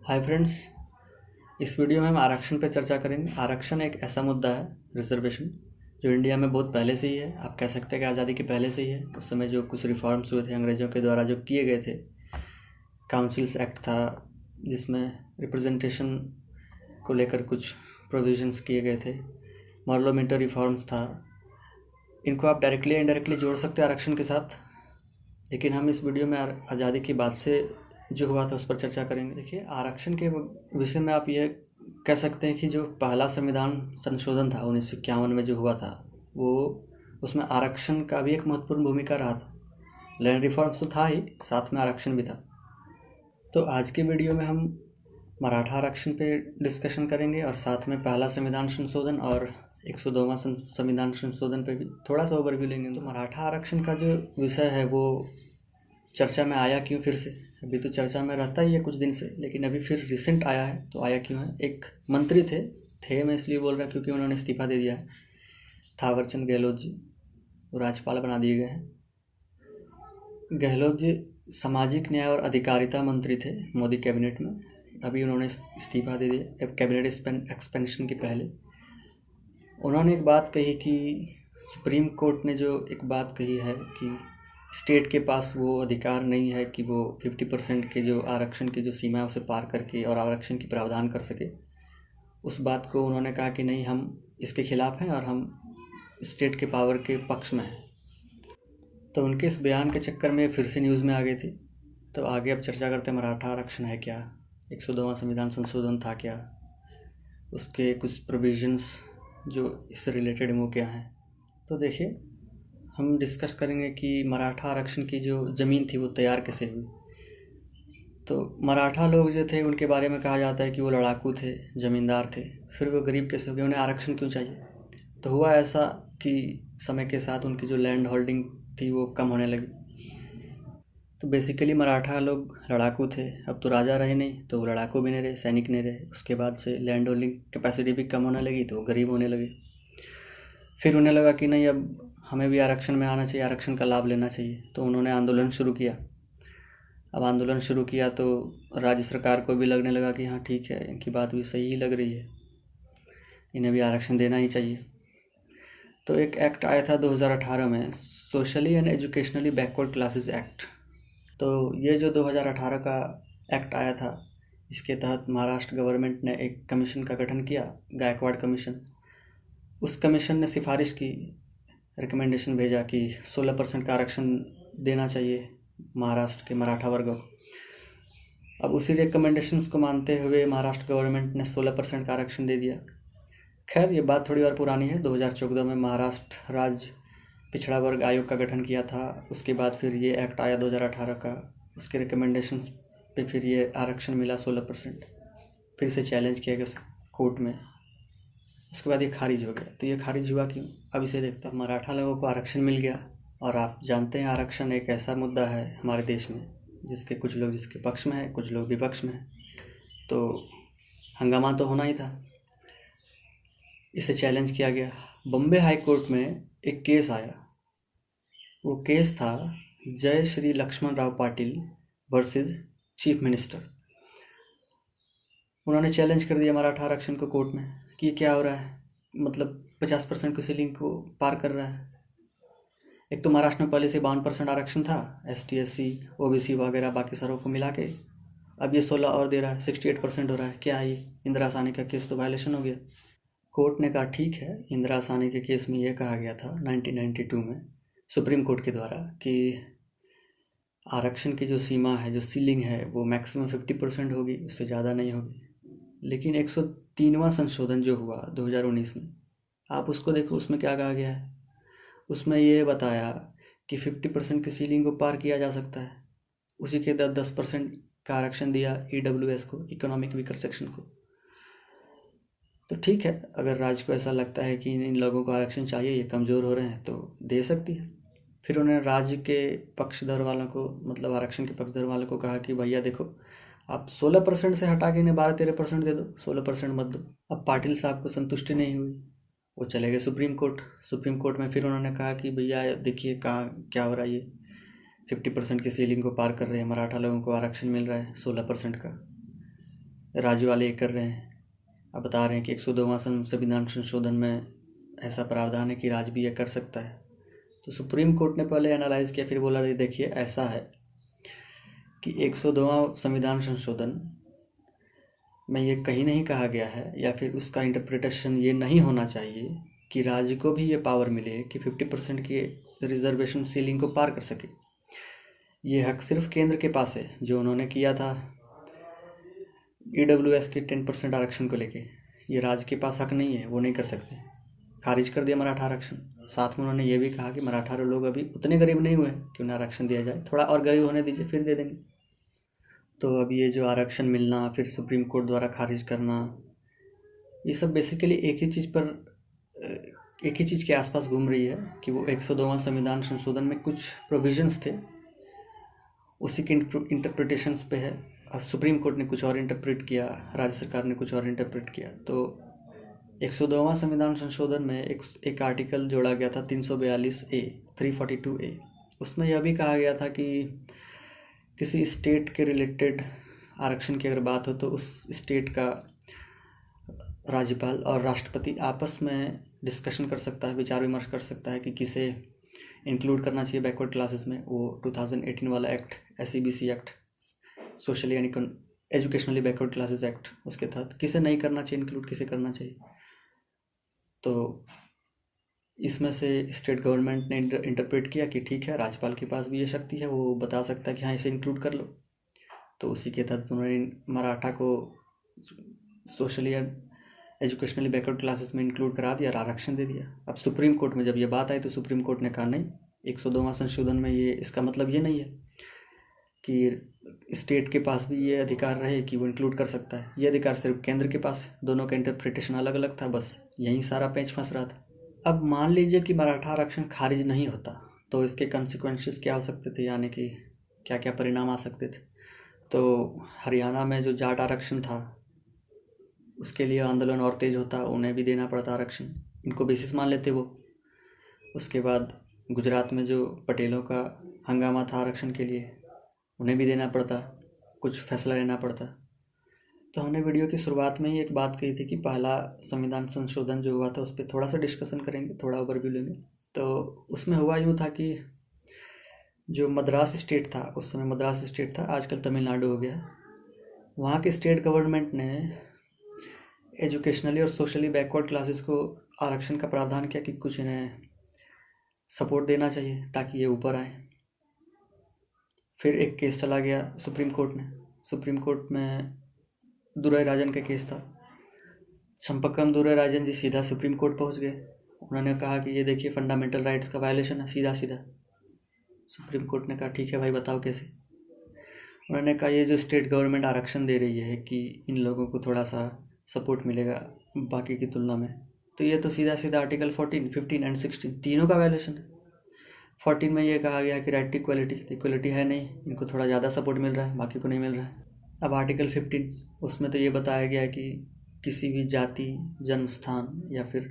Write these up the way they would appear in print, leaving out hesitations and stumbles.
Hi friends. इस video में हम आरक्षण पर चर्चा करेंगे। आरक्षण एक ऐसा मुद्दा है, रिजर्वेशन, जो इंडिया में बहुत पहले से ही है। आप कह सकते हैं कि आज़ादी के पहले से ही है। उस समय जो कुछ रिफॉर्म्स हुए थे अंग्रेज़ों के द्वारा जो किए गए थे, काउंसिल्स एक्ट था जिसमें रिप्रेजेंटेशन को लेकर कुछ प्रोविजंस किए गए थे, पार्लियामेंट्री रिफॉर्म्स था। इनको आप डायरेक्टली या इनडायरेक्टली जोड़ सकते हैं आरक्षण के साथ, लेकिन हम इस वीडियो में आज़ादी के बाद से जो हुआ था उस पर चर्चा करेंगे। देखिए, आरक्षण के विषय में आप ये कह सकते हैं कि जो पहला संविधान संशोधन था 1951 में जो हुआ था, वो उसमें आरक्षण का भी एक महत्वपूर्ण भूमिका रहा था। लैंड रिफॉर्म्स तो था ही, साथ में आरक्षण भी था। तो आज के वीडियो में हम मराठा आरक्षण पे डिस्कशन करेंगे और साथ में पहला संविधान संशोधन और 102वां संविधान संशोधन पे भी थोड़ा सा ओवरव्यू लेंगे। तो मराठा आरक्षण का जो विषय है वो चर्चा में आया क्यों फिर से? अभी तो चर्चा में रहता ही है कुछ दिन से, लेकिन अभी फिर रिसेंट आया है। तो आया क्यों है? एक मंत्री थे मैं इसलिए बोल रहा क्योंकि उन्होंने इस्तीफा दे दिया है। थावरचंद गहलोत जी वो राज्यपाल बना दिए गए हैं। गहलोत जी सामाजिक न्याय और अधिकारिता मंत्री थे मोदी कैबिनेट में। अभी उन्होंने इस्तीफा दे दिया कैबिनेट एक्सपेंशन के पहले। उन्होंने एक बात कही कि सुप्रीम कोर्ट ने जो एक बात कही है कि स्टेट के पास वो अधिकार नहीं है कि वो 50% के जो आरक्षण की जो सीमा है उसे पार करके और आरक्षण की प्रावधान कर सके। उस बात को उन्होंने कहा कि नहीं, हम इसके खिलाफ हैं और हम स्टेट के पावर के पक्ष में हैं। तो उनके इस बयान के चक्कर में फिर से न्यूज़ में आ गई थी। तो आगे अब चर्चा करते हैं मराठा आरक्षण है क्या, 102वां संविधान संशोधन था क्या, उसके कुछ प्रोविजंस जो इससे रिलेटेड हैं वो क्या हैं। तो देखिए, हम डिस्कस करेंगे कि मराठा आरक्षण की जो ज़मीन थी वो तैयार कैसे हुई। तो मराठा लोग जो थे उनके बारे में कहा जाता है कि वो लड़ाकू थे, ज़मींदार थे। फिर वो गरीब कैसे हो गए? उन्हें आरक्षण क्यों चाहिए? तो हुआ ऐसा कि समय के साथ उनकी जो लैंड होल्डिंग थी वो कम होने लगी। तो बेसिकली मराठा लोग लड़ाकू थे। अब तो राजा रहे नहीं, तो वो लड़ाकू भी नहीं रहे, सैनिक नहीं रहे। उसके बाद से लैंड होल्डिंग कैपेसिटी भी कम होने लगी, तो वो गरीब होने लगे। फिर उन्हें लगा कि नहीं, अब हमें भी आरक्षण में आना चाहिए, आरक्षण का लाभ लेना चाहिए। तो उन्होंने आंदोलन शुरू किया। अब आंदोलन शुरू किया तो राज्य सरकार को भी लगने लगा कि हाँ ठीक है, इनकी बात भी सही ही लग रही है, इन्हें भी आरक्षण देना ही चाहिए। तो एक एक्ट आया था 2018 में, socially and educationally backward classes act. तो ये जो 2018 का एक्ट आया था, इसके तहत महाराष्ट्र गवर्नमेंट ने एक कमीशन का गठन किया, गायकवाड़ कमीशन। उस कमीशन ने सिफारिश की, रिकमेंडेशन भेजा कि 16% का आरक्षण देना चाहिए महाराष्ट्र के मराठा वर्ग को। अब उसी रिकमेंडेशंस को मानते हुए महाराष्ट्र गवर्नमेंट ने 16% का आरक्षण दे दिया। खैर, ये बात थोड़ी और पुरानी है। 2014 में महाराष्ट्र राज्य पिछड़ा वर्ग आयोग का गठन किया था। उसके बाद फिर ये एक्ट आया 2018 का, उसके रिकमेंडेशंस पे फिर ये आरक्षण मिला 16%। फिर से चैलेंज किया गया कोर्ट में, उसके बाद ये खारिज हो गया। तो ये खारिज हुआ क्यों? अब इसे देखते हैं। मराठा लोगों को आरक्षण मिल गया, और आप जानते हैं आरक्षण एक ऐसा मुद्दा है हमारे देश में जिसके कुछ लोग जिसके पक्ष में है, कुछ लोग विपक्ष में है। तो हंगामा तो होना ही था, इसे चैलेंज किया गया। बॉम्बे हाई कोर्ट में एक केस आया। वो केस था Jai Shri Laxman Rao Patil versus chief minister. उन्होंने चैलेंज कर दिया मराठा आरक्षण को कोर्ट में कि क्या हो रहा है, मतलब 50% की सीलिंग को पार कर रहा है। एक तो महाराष्ट्र में पहले से 52% आरक्षण था, ST SC OBC वगैरह बाकी सारों को मिला के। अब ये 16 और दे रहा है, 68% हो रहा है। क्या है ये? इंदिरा साहनी का केस तो वायलेशन हो गया। कोर्ट ने कहा ठीक है, इंदिरा साहनी के केस में ये कहा गया था 1992 में सुप्रीम कोर्ट के द्वारा कि आरक्षण की जो सीमा है, जो सीलिंग है, वो मैक्सिमम 50% होगी, उससे ज़्यादा नहीं होगी। लेकिन 103वां संशोधन जो हुआ 2019 में, आप उसको देखो, उसमें क्या कहा गया है। उसमें ये बताया कि 50% की सीलिंग को पार किया जा सकता है। उसी के 10% का आरक्षण दिया EWS को, इकोनॉमिक वीकर सेक्शन को। तो ठीक है, अगर राज्य को ऐसा लगता है कि इन लोगों को आरक्षण चाहिए, ये कमज़ोर हो रहे हैं, तो दे सकती है। फिर उन्होंने राज्य के पक्षधर वालों को, मतलब आरक्षण के पक्षधर वालों को कहा कि भैया देखो, आप 16% से हटा के इन्हें 12-13% दे दो, 16% मत दो। अब पाटिल साहब को संतुष्टि नहीं हुई, वो चले गए सुप्रीम कोर्ट। सुप्रीम कोर्ट में फिर उन्होंने कहा कि भैया देखिए कहाँ क्या हो रहा है, ये 50% की सीलिंग को पार कर रहे हैं, मराठा लोगों को आरक्षण मिल रहा है 16% का। राज्य वाले ये कर रहे हैं। अब बता रहे हैं कि 102वां संविधान संशोधन में ऐसा प्रावधान है कि राज्य भी ये कर सकता है। तो सुप्रीम कोर्ट ने पहले एनालाइज किया, फिर बोला देखिए ऐसा है कि 102वां संविधान संशोधन में ये कहीं नहीं कहा गया है, या फिर उसका इंटरप्रिटेशन ये नहीं होना चाहिए कि राज्य को भी ये पावर मिले कि 50% की रिजर्वेशन सीलिंग को पार कर सके। ये हक सिर्फ केंद्र के पास है, जो उन्होंने किया था EWS के 10% आरक्षण को लेके। ये राज्य के पास हक नहीं है, वो नहीं कर सकते। खारिज कर दिया मराठा आरक्षण। साथ में उन्होंने ये भी कहा कि मराठा लोग अभी उतने गरीब नहीं हुए कि उन्हें आरक्षण दिया जाए, थोड़ा और गरीब होने दीजिए फिर दे देंगे। तो अब ये जो आरक्षण मिलना, फिर सुप्रीम कोर्ट द्वारा खारिज करना, ये सब बेसिकली एक ही चीज़ के आसपास घूम रही है कि वो 102वां संविधान संशोधन में कुछ प्रोविजंस थे, उसी के इंटरप्रिटेशंस पे है। और सुप्रीम कोर्ट ने कुछ और इंटरप्रेट किया, राज्य सरकार ने कुछ और इंटरप्रेट किया। तो 102वां संविधान संशोधन में एक आर्टिकल जोड़ा गया था 342A 342A। उसमें यह भी कहा गया था कि किसी स्टेट के रिलेटेड आरक्षण की अगर बात हो तो उस स्टेट का राज्यपाल और राष्ट्रपति आपस में डिस्कशन कर सकता है, विचार विमर्श कर सकता है कि किसे इंक्लूड करना चाहिए बैकवर्ड क्लासेस में। वो 2018 वाला एक्ट, SEBC एक्ट, सोशली यानी एजुकेशनली बैकवर्ड क्लासेस एक्ट, उसके तहत किसे नहीं करना चाहिए इंक्लूड, किसे करना चाहिए। तो इसमें से स्टेट गवर्नमेंट ने इंटरप्रेट किया कि ठीक है, राज्यपाल के पास भी ये शक्ति है, वो बता सकता है कि हाँ इसे इंक्लूड कर लो। तो उसी के तहत उन्होंने मराठा को सोशली या एजुकेशनली बैकवर्ड क्लासेस में इंक्लूड करा दिया और आरक्षण दे दिया। अब सुप्रीम कोर्ट में जब ये बात आई तो सुप्रीम कोर्ट ने कहा नहीं, 102वां संशोधन में ये इसका मतलब ये नहीं है कि स्टेट के पास भी ये अधिकार रहे कि वो इंक्लूड कर सकता है। ये अधिकार सिर्फ केंद्र के पास। दोनों का इंटरप्रिटेशन अलग अलग था, बस यहीं सारा पेंच फंस रहा था। अब मान लीजिए कि मराठा आरक्षण खारिज नहीं होता तो इसके कंसिक्वेंसेस क्या हो सकते थे, यानी कि क्या क्या परिणाम आ सकते थे। तो हरियाणा में जो जाट आरक्षण था उसके लिए आंदोलन और तेज होता, उन्हें भी देना पड़ता आरक्षण, इनको बेसिस मान लेते वो। उसके बाद गुजरात में जो पटेलों का हंगामा था आरक्षण के लिए, उन्हें भी देना पड़ता, कुछ फैसला लेना पड़ता। तो हमने वीडियो की शुरुआत में ही एक बात कही थी कि पहला संविधान संशोधन जो हुआ था उस पर थोड़ा सा डिस्कशन करेंगे, थोड़ा ओवरव्यू लेंगे। तो उसमें हुआ यूँ था कि जो मद्रास स्टेट था, उस समय मद्रास स्टेट था, आजकल तमिलनाडु हो गया। वहाँ के स्टेट गवर्नमेंट ने एजुकेशनली और सोशली बैकवर्ड क्लासेस को आरक्षण का प्रावधान किया कि कुछ इन्हें सपोर्ट देना चाहिए ताकि ये ऊपर आए। फिर एक केस चला गया सुप्रीम कोर्ट में। सुप्रीम कोर्ट में दुराईराजन का केस था। चंपकम दुराईराजन जी सीधा सुप्रीम कोर्ट पहुंच गए। उन्होंने कहा कि ये देखिए फंडामेंटल राइट्स का वायलेशन है, सीधा सीधा। सुप्रीम कोर्ट ने कहा ठीक है भाई, बताओ कैसे। उन्होंने कहा ये जो स्टेट गवर्नमेंट आरक्षण दे रही है कि इन लोगों को थोड़ा सा सपोर्ट मिलेगा बाकी की तुलना में, तो ये तो सीधा सीधा आर्टिकल 14, 15 एंड 16 तीनों का वायलेशन है। 14 में ये कहा गया कि राइट टू इक्वलिटी, इक्वलिटी है नहीं, इनको थोड़ा ज़्यादा सपोर्ट मिल रहा है, बाकी को नहीं मिल रहा है। अब आर्टिकल 15 उसमें तो ये बताया गया है कि किसी भी जाति, जन्म स्थान या फिर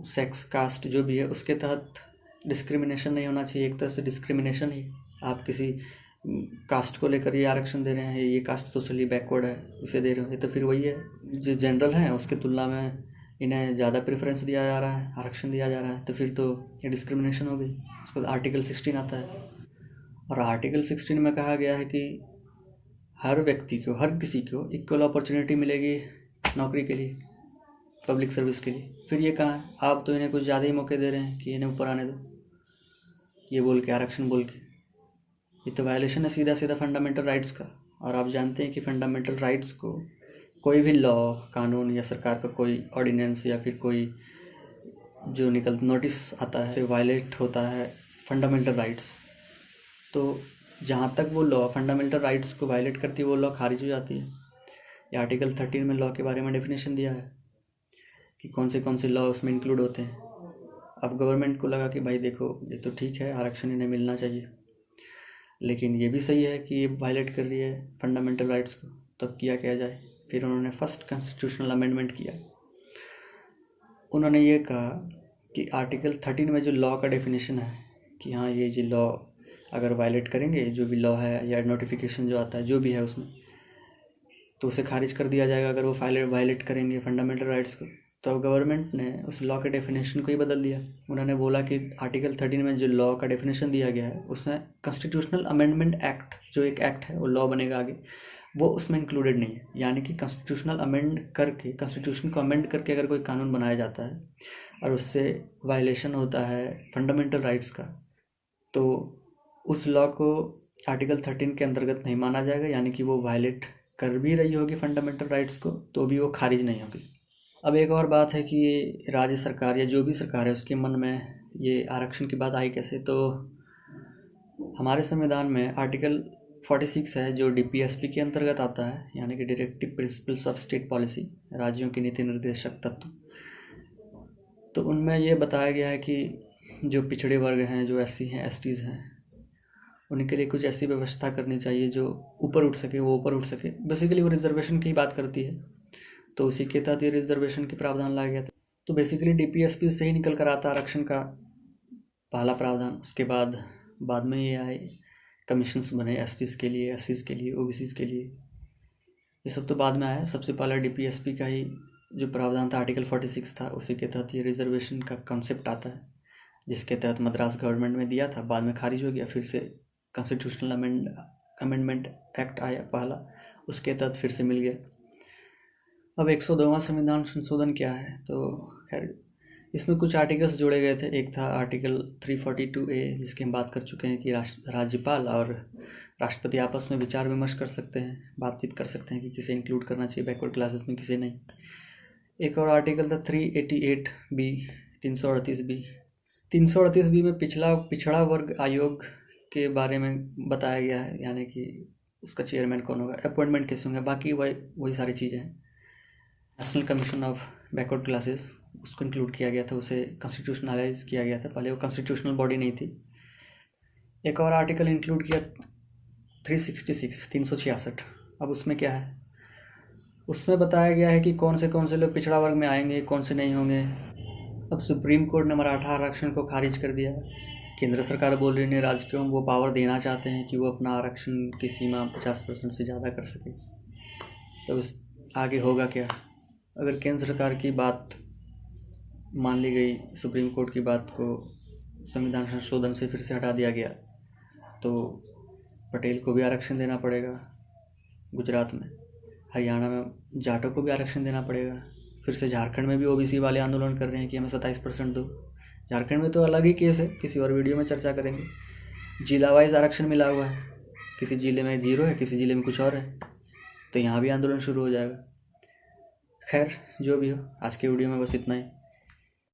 सेक्स, कास्ट जो भी है उसके तहत डिस्क्रिमिनेशन नहीं होना चाहिए। एक तरह से डिस्क्रिमिनेशन ही, आप किसी कास्ट को लेकर ये आरक्षण दे रहे हैं, ये कास्ट सोशली बैकवर्ड है इसे दे रहे हो, ये तो फिर वही है जो जनरल है उसकी तुलना में इन्हें ज़्यादा प्रेफरेंस दिया जा रहा है, आरक्षण दिया जा रहा है, तो फिर तो ये डिस्क्रिमिनेशन हो गई। उसके बाद आर्टिकल 16 आता है और आर्टिकल 16 में कहा गया है कि हर व्यक्ति को, हर किसी को इक्वल अपॉर्चुनिटी मिलेगी नौकरी के लिए, पब्लिक सर्विस के लिए। फिर ये कहाँ है, आप तो इन्हें कुछ ज़्यादा ही मौके दे रहे हैं कि इन्हें ऊपर आने दो, ये बोल के, आरक्षण बोल के। ये तो वायलेशन है सीधा सीधा फंडामेंटल राइट्स का। और आप जानते हैं कि फंडामेंटल राइट्स को कोई भी लॉ, कानून या सरकार का कोई ऑर्डिनेंस या फिर कोई जो नोटिस आता है से वायलेट होता है फंडामेंटल राइट्स। तो जहाँ तक वो लॉ फंडामेंटल राइट्स को वायलेट करती है वो लॉ खारिज हो जाती है। ये आर्टिकल 13 में लॉ के बारे में डेफिनेशन दिया है कि कौन से लॉ उसमें इंक्लूड होते हैं। अब गवर्नमेंट को लगा कि भाई देखो ये तो ठीक है, आरक्षण इन्हें मिलना चाहिए, लेकिन ये भी सही है कि ये वायलेट कर रही है फंडामेंटल राइट्स को, तब क्या जाए। फिर उन्होंने फर्स्ट कॉन्स्टिट्यूशनल अमेंडमेंट किया। उन्होंने ये कहा कि आर्टिकल 13 में जो लॉ का डेफिनेशन है कि हाँ ये जो लॉ अगर वायलेट करेंगे, जो भी लॉ है या नोटिफिकेशन जो आता है जो भी है उसमें, तो उसे खारिज कर दिया जाएगा अगर वो वायलेट करेंगे फंडामेंटल राइट्स को। तो अब गवर्नमेंट ने उस लॉ के डेफिनेशन को ही बदल दिया। उन्होंने बोला कि आर्टिकल 13 में जो लॉ का डेफिनेशन दिया गया है उसमें कॉन्स्टिट्यूशनल अमेंडमेंट एक्ट, जो एक एक्ट है वो लॉ बनेगा आगे, वो उसमें इंक्लूडेड नहीं है। यानी कि कॉन्स्टिट्यूशन को अमेंड करके अगर कोई कानून बनाया जाता है और उससे वायलेशन होता है फंडामेंटल राइट्स का, तो उस लॉ को आर्टिकल 13 के अंतर्गत नहीं माना जाएगा। यानी कि वो वायलेट कर भी रही होगी फंडामेंटल राइट्स को तो भी वो खारिज नहीं होगी। अब एक और बात है कि राज्य सरकार या जो भी सरकार है उसके मन में ये आरक्षण की बात आई कैसे। तो हमारे संविधान में आर्टिकल 46 है जो DPSP के अंतर्गत आता है, यानी कि directive principles of state policy, राज्यों की नीति निर्देशक तत्व। तो उनमें ये बताया गया है कि जो पिछड़े वर्ग हैं, जो SC हैं, STs हैं, उनके लिए कुछ ऐसी व्यवस्था करनी चाहिए जो ऊपर उठ सके, वो ऊपर उठ सके। बेसिकली वो रिजर्वेशन की बात करती है, तो उसी के तहत ये रिजर्वेशन की प्रावधान लाया गया था। तो बेसिकली DPSP से ही निकल कर आता आरक्षण का पहला प्रावधान। उसके बाद में ये आए कमीशंस बने STs के लिए, SCs के लिए, OBCs के लिए, ये सब तो बाद में आया। सबसे पहला DPSP का ही जो प्रावधान था आर्टिकल 46 था, उसी के तहत ये रिजर्वेशन का कॉन्सेप्ट आता है, जिसके तहत मद्रास गवर्नमेंट में दिया था, बाद में खारिज हो गया। फिर से कॉन्स्टिट्यूशनल अमेंडमेंट एक्ट आया पहला, उसके तहत फिर से मिल गया। अब 102वां संविधान संशोधन क्या है, तो खैर इसमें कुछ आर्टिकल्स जोड़े गए थे। एक था आर्टिकल 342A, जिसकी हम बात कर चुके हैं कि राज्यपाल और राष्ट्रपति आपस में विचार विमर्श कर सकते हैं, बातचीत कर सकते हैं कि किसे इंक्लूड करना चाहिए बैकवर्ड क्लासेस में, किसे नहीं। एक और आर्टिकल था 388B, 338B। 338B में पिछड़ा वर्ग आयोग के बारे में बताया गया है, यानी कि उसका चेयरमैन कौन होगा, अपॉइंटमेंट कैसे होंगे, बाकी वही सारी चीज़ें हैं। National commission of backward classes, उसको इंक्लूड किया गया था, उसे कॉन्स्टिट्यूशनलाइज किया गया था, पहले वो कॉन्स्टिट्यूशनल बॉडी नहीं थी। एक और आर्टिकल इंक्लूड किया 366। अब उसमें क्या है, उसमें बताया गया है कि कौन से लोग पिछड़ा वर्ग में आएंगे, कौन से नहीं होंगे। अब सुप्रीम कोर्ट ने मराठा आरक्षण को खारिज कर दिया। केंद्र सरकार बोल रही है राज्य को वो पावर देना चाहते हैं कि वो अपना आरक्षण की सीमा 50% से ज़्यादा कर सके। तो इस आगे होगा क्या अगर केंद्र सरकार की बात मान ली गई, सुप्रीम कोर्ट की बात को संविधान संशोधन से फिर से हटा दिया गया, तो पटेल को भी आरक्षण देना पड़ेगा गुजरात में, हरियाणा में जाटों को भी आरक्षण देना पड़ेगा। फिर से झारखंड में भी OBC वाले आंदोलन कर रहे हैं कि हमें 27% दो। झारखंड में तो अलग ही केस है, किसी और वीडियो में चर्चा करेंगे। जिला वाइज आरक्षण मिला हुआ है, किसी ज़िले में 0 है, किसी ज़िले में कुछ और है, तो यहाँ भी आंदोलन शुरू हो जाएगा। खैर जो भी हो, आज के वीडियो में बस इतना ही।